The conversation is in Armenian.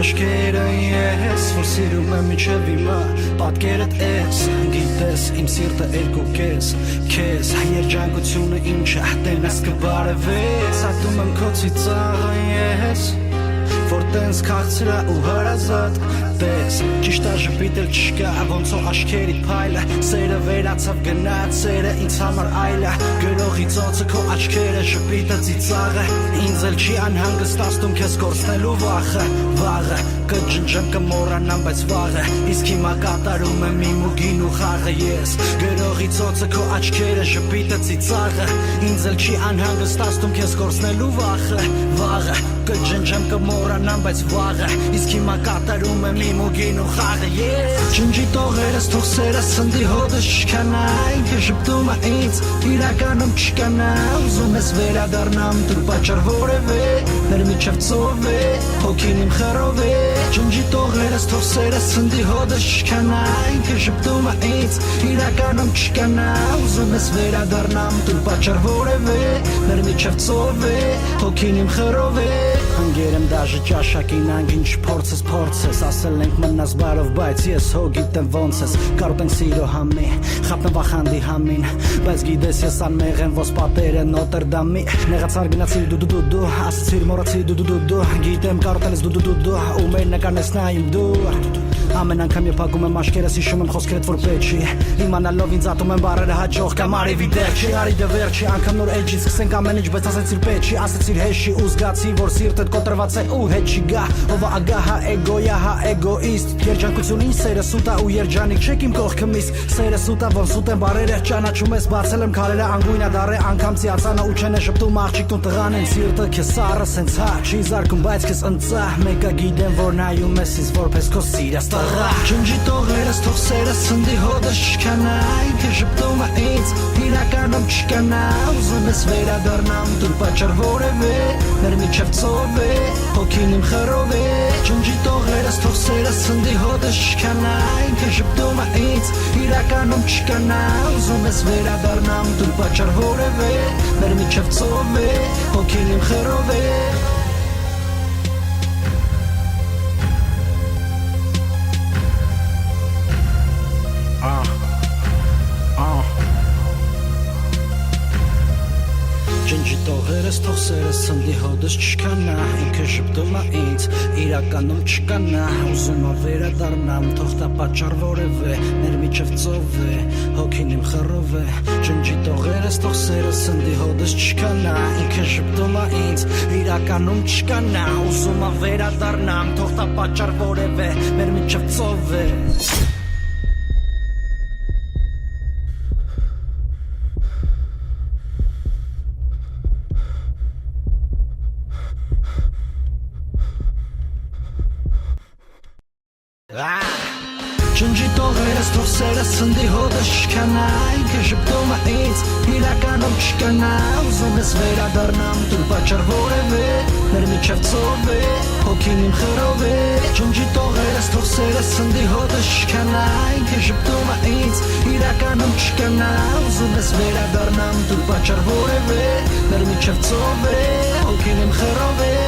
աշկերը ես, որ սիրում եմ միջև հիմա պատկերդ ես, գիտես իմ սիրտը երկու քեզ երջանկությունը ինչը տենես կբարևես ատում եմ քո ծիծաղը ես որ տենց քաղցրա ու հարազատ տես ճիշտ աժպիտ էլ չկա ոնց որ աշկերիդ փայլը սերը վերացավ գնաց սերը ինձ համար այլը գրողի ծոցը քո աչքերը ժպիտը ծիծաղը ինձ էլ չի անհանգստացնում քեզ կորցնելու վաղը կջնջեմ կմոռանամ բայց վաղը իսկ հիմա կատարում եմ իմ ու գինու խաղը ես գրողի ծոցը քո աչքերը ժպիտը ծիծաղը ինձ էլ չի անհանգստացնում քեզ կորցնելու վաղը կջնջեմ կմոռանամ բայց վաղը իսկ հիմա կատարում եմ իմ ու գինու խաղը ես ջնջի տողերս թող սերը սնդի հոդս չկանա ինքը ժպտում է ինձ իրականում չկանա ուզում ես վերադառնամ դու պատճառ որևէ մեր միջև ծով է հոգին իմ խռով է ջնջի տողերս թող սերը սնդի հոդս չկանա ինքը ժպտում է ինձ իրականում չկանա ուզում ես վերադառնամ դու պատճառ որևէ մեր միջև ծով է հոգին իմ խռով է Անգերեմ դաժը ճաշակին անգին չփորձես ասել ենք մնաս բարով բայց ես հո գիտեմ ոնց ես կարոտ ենք սիրո համի խապն վախանդի համին բայց գիտես ես անմեղ եմ ոնց պատերը նոտերդամի նեղացար գնացի դու ասացիր մոռացի դու գիտեմ կարոտել ես դու ու մեր նկարն ես նայում դու Ամեն անգամ երբ փակում եմ աշկերս հիշում եմ խոսքերդ որ պետք չի իմանալով ինձ ատում եմ բառերը հաջող կամ արևի դեր չի արի դե վերջի անգամ նոր էջից սկսենք ամեն ինչ բայց ասեցիր պետք չի ասեցիր հեշի ու զգացի որ սիրտդ կոտրված է ու հետ չի գա ով ագահ հա էգոյա հա էգոիստ երջանկություն ինձ սերը սուտա ու երջանիկ չեք իմ կողքը միս սերը սուտա ոնց սուտ են բառերը ճանաչում ես բացել եմ քարերը անգույնա դառե անգամ ծիածանը ու չեն է շփտում աղջիկ տուն տղան են սիրտը քեզ սառը սենց հա չի զարկում բայց քեզ ընծա մեկը գիտեմ որ նայում ես ինձ որպես քո սիրած Ջնջի տողերս թող սերը սնդի հոդս չկանա ինքը ժպտում է ինձ իրականում չկանա ուզում ես վերադառնամ դու պատճառ որևէ մեր միջև ծով է հոգին իմ խռով է ջնջի տողերս թող սերը սնդի հոդս չկանա ինքը ժպտում է ինձ իրականում չկանա ուզում ես վերադառնամ դու պատճառ որևէ մեր միջև ծով է հոգին իմ խռով է Ջնջի տողերս թող սերը սնդի հոդս չկանա ինքը ժպտում է ինձ իրականում չկանա ուզում է վերադառնամ թող տա պատճառ որևէ մեր միջև ծով է հոգին իմ խռով է ջնջի տողերս թող սերը սնդի հոդս չկանա ինքը ժպտում է ինձ իրականում չկանա ուզում է վերադառնամ թող տա պատճառ որևէ մեր միջև ծով է Ջնջի տողերս թող սերը սնդի հոդս չկանա ինքը ժպտում է ինձ իրականում չկանա ուզում ես վերադառնամ դու պատճառ որևէ մեր միջև ծով է հոգին իմ խռով է ջնջի տողերս թող սերը սնդի հոդս չկանա ինքը ժպտում է ինձ իրականում չկանա ուզում ես վերադառնամ դու պատճառ որևէ մեր միջև ծով է հոգին իմ խռով է